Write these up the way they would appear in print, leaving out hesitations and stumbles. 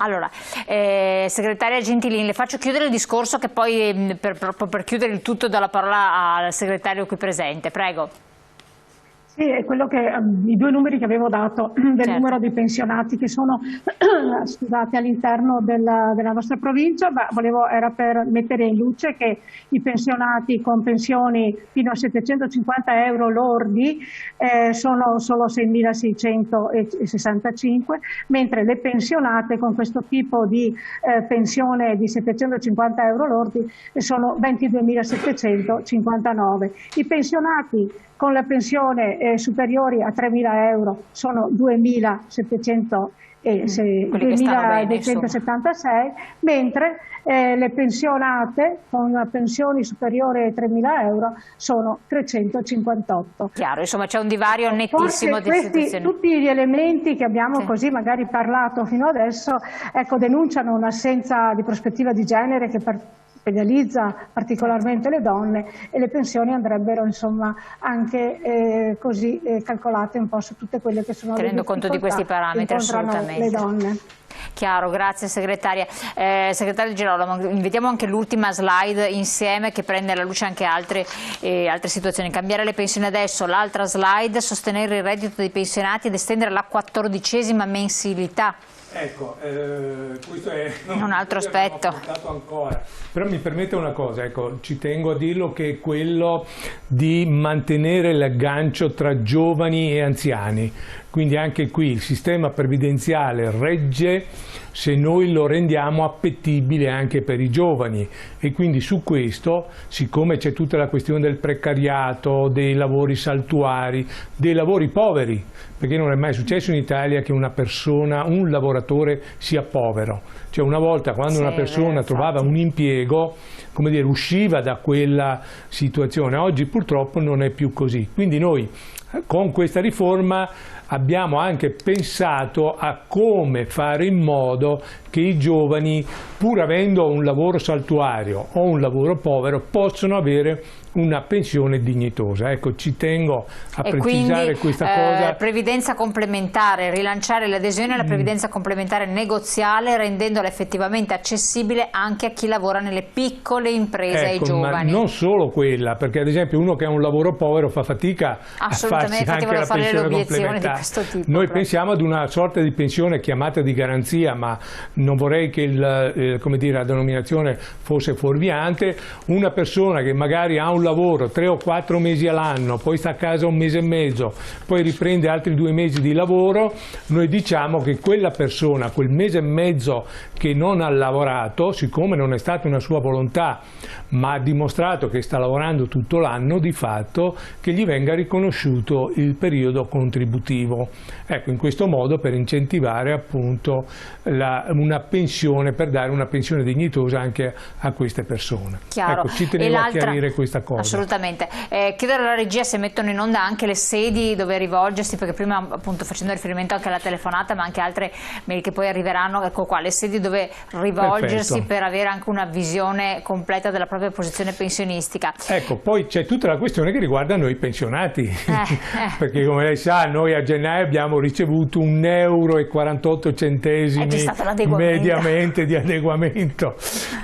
Allora, segretaria Gentilini, le faccio chiudere il discorso che poi per chiudere il tutto do la parola al segretario qui presente, prego. Sì, è quello che i due numeri che avevo dato del numero di pensionati che sono scusate, all'interno della nostra provincia, era per mettere in luce che i pensionati con pensioni fino a 750 euro lordi sono solo 6.665, mentre le pensionate con questo tipo di pensione di 750 euro lordi sono 22.759. I pensionati con la pensione superiori a 3.000 euro sono 2.276, mentre le pensionate con pensioni superiori a 3.000 euro sono 358. Chiaro, insomma c'è un divario nettissimo di situazioni. Tutti gli elementi che abbiamo così magari parlato fino adesso, ecco, denunciano un'assenza di prospettiva di genere che penalizza particolarmente le donne, e le pensioni andrebbero insomma anche così calcolate un po' su tutte quelle che sono tenendo conto di questi parametri, assolutamente. Le donne. Chiaro, grazie segretaria. Segretario Girolamo, vediamo anche l'ultima slide insieme che prende alla luce anche altre situazioni. Cambiare le pensioni adesso, l'altra slide, sostenere il reddito dei pensionati ed estendere la 14ª mensilità. Ecco, questo è un altro aspetto. Ancora. Però mi permette una cosa, ecco, ci tengo a dirlo, che è quello di mantenere l'aggancio tra giovani e anziani. Quindi anche qui il sistema previdenziale regge se noi lo rendiamo appetibile anche per i giovani, e quindi su questo, siccome c'è tutta la questione del precariato, dei lavori saltuari, dei lavori poveri, perché non è mai successo in Italia che un lavoratore sia povero. Cioè una volta, quando una persona trovava un impiego, come dire, usciva da quella situazione. Oggi purtroppo non è più così. Quindi noi con questa riforma abbiamo anche pensato a come fare in modo che i giovani, pur avendo un lavoro saltuario o un lavoro povero, possano avere una pensione dignitosa. Ecco, ci tengo a precisare questa cosa. Previdenza complementare, rilanciare l'adesione alla previdenza complementare negoziale, rendendola effettivamente accessibile anche a chi lavora nelle piccole imprese, ai giovani. Ma non solo quella, perché ad esempio uno che ha un lavoro povero fa fatica a farsi anche la pensione complementare. Noi pensiamo ad una sorta di pensione chiamata di garanzia, ma non vorrei che la denominazione fosse fuorviante. Una persona che magari ha un lavoro 3 o 4 mesi all'anno, poi sta a casa un mese e mezzo, poi riprende altri 2 mesi di lavoro, noi diciamo che quella persona, quel mese e mezzo che non ha lavorato, siccome non è stata una sua volontà, ma ha dimostrato che sta lavorando tutto l'anno, di fatto che gli venga riconosciuto il periodo contributivo. Ecco, in questo modo per incentivare appunto una pensione, per dare una pensione dignitosa anche a queste persone. Chiaro. Ecco, ci tenevo a chiarire questa cosa. Assolutamente. Chiedere alla regia se mettono in onda anche le sedi dove rivolgersi, perché prima appunto facendo riferimento anche alla telefonata, ma anche altre mail che poi arriveranno, ecco qua, le sedi dove rivolgersi. Perfetto. Per avere anche una visione completa della propria posizione pensionistica. Ecco, poi c'è tutta la questione che riguarda noi pensionati, perché come lei sa noi a gennaio abbiamo ricevuto 1,48 euro mediamente di adeguamento,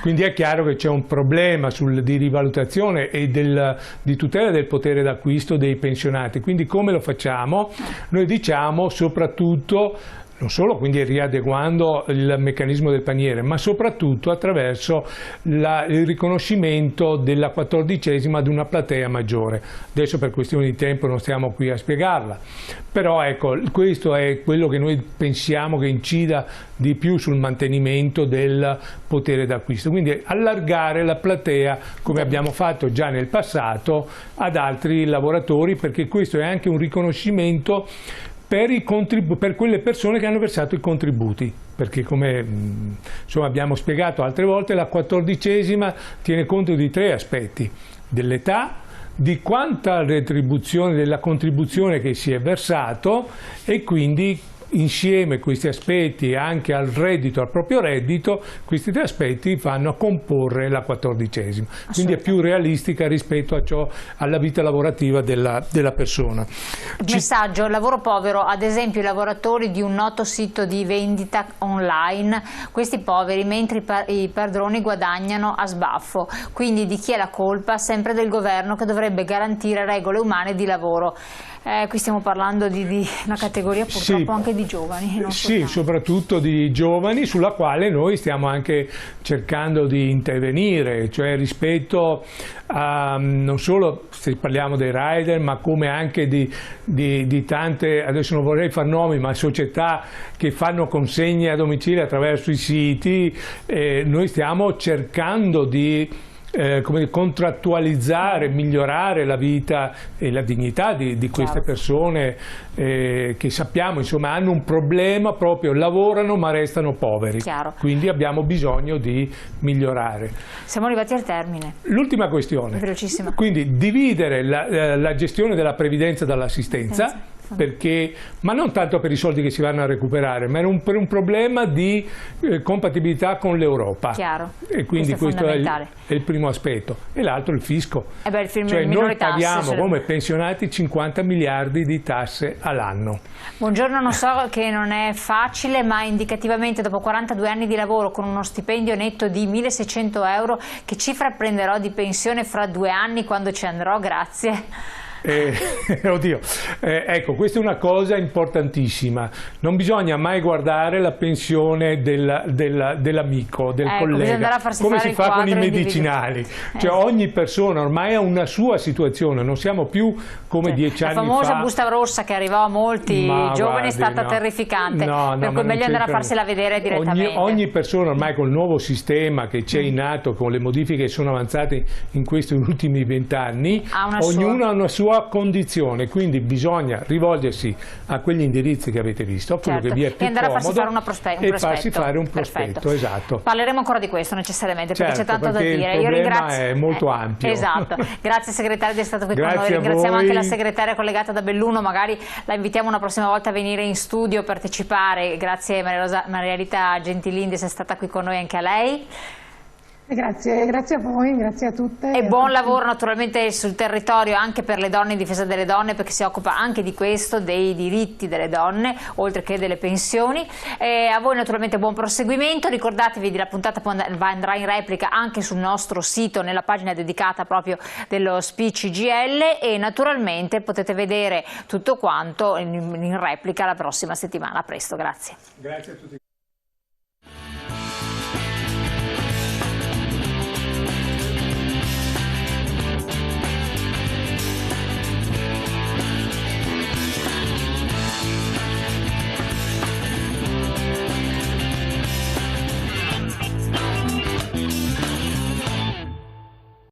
quindi è chiaro che c'è un problema di rivalutazione e di tutela del potere d'acquisto dei pensionati. Quindi come lo facciamo? Noi diciamo soprattutto, non solo quindi riadeguando il meccanismo del paniere, ma soprattutto attraverso il riconoscimento della 14ª ad una platea maggiore. Adesso per questioni di tempo non stiamo qui a spiegarla, però ecco, questo è quello che noi pensiamo che incida di più sul mantenimento del potere d'acquisto, quindi allargare la platea come abbiamo fatto già nel passato ad altri lavoratori, perché questo è anche un riconoscimento per quelle persone che hanno versato i contributi, perché come abbiamo spiegato altre volte, la 14ª tiene conto di 3 aspetti: dell'età, di quanta retribuzione della contribuzione che si è versato e quindi insieme questi aspetti anche al reddito, al proprio reddito, questi tre aspetti vanno a comporre la 14ª, quindi è più realistica rispetto a alla vita lavorativa della persona. Messaggio: lavoro povero, ad esempio i lavoratori di un noto sito di vendita online, questi poveri, mentre i padroni guadagnano a sbaffo, quindi di chi è la colpa? Sempre del governo, che dovrebbe garantire regole umane di lavoro. Qui stiamo parlando di una categoria purtroppo anche di giovani. Sì, soprattutto di giovani, sulla quale noi stiamo anche cercando di intervenire, cioè rispetto a non solo se parliamo dei rider, ma come anche di tante, adesso non vorrei far nomi, ma società che fanno consegne a domicilio attraverso i siti. Noi stiamo cercando di contrattualizzare, migliorare la vita e la dignità di queste persone che sappiamo insomma hanno un problema, proprio lavorano ma restano poveri. Quindi abbiamo bisogno di migliorare. Siamo arrivati al termine. L'ultima questione, velocissima. Quindi dividere la gestione della previdenza dall'assistenza. Ma non tanto per i soldi che si vanno a recuperare, ma per un problema di compatibilità con l'Europa. E quindi questo è il primo aspetto. E l'altro il fisco. Cioè noi paghiamo come pensionati 50 miliardi di tasse all'anno. Buongiorno, non so che non è facile, ma indicativamente dopo 42 anni di lavoro con uno stipendio netto di 1.600 euro, che cifra prenderò di pensione fra 2 anni quando ci andrò? Grazie. Oddio, ecco, questa è una cosa importantissima. Non bisogna mai guardare la pensione dell'amico, del collega, come si fa con i medicinali. Cioè ogni persona ormai ha una sua situazione, non siamo più come 10 anni fa. La famosa busta rossa che arrivò a molti giovani è stata terrificante, per cui è meglio andare a farsela vedere direttamente. Ogni persona ormai col nuovo sistema che c'è in atto, con le modifiche che sono avanzate in questi ultimi 20 anni, ognuno ha una sua condizione, quindi bisogna rivolgersi a quegli indirizzi che avete visto, a quello che vi è più comodo, e farsi fare un prospetto. Esatto. Parleremo ancora di questo necessariamente, perché c'è tanto da dire. Il problema è molto ampio. Esatto. Grazie segretario di essere stato qui con noi. Ringraziamo anche la segretaria collegata da Belluno, magari la invitiamo una prossima volta a venire in studio a partecipare. Grazie Maria Rita Gentilini di essere stata qui con noi, anche a lei. Grazie a voi, grazie a tutte. E buon lavoro naturalmente sul territorio anche per le donne, in difesa delle donne, perché si occupa anche di questo, dei diritti delle donne, oltre che delle pensioni. A voi naturalmente buon proseguimento, ricordatevi la puntata andrà in replica anche sul nostro sito, nella pagina dedicata proprio dello Speech CGIL, e naturalmente potete vedere tutto quanto in replica la prossima settimana. A presto, grazie. Grazie a tutti.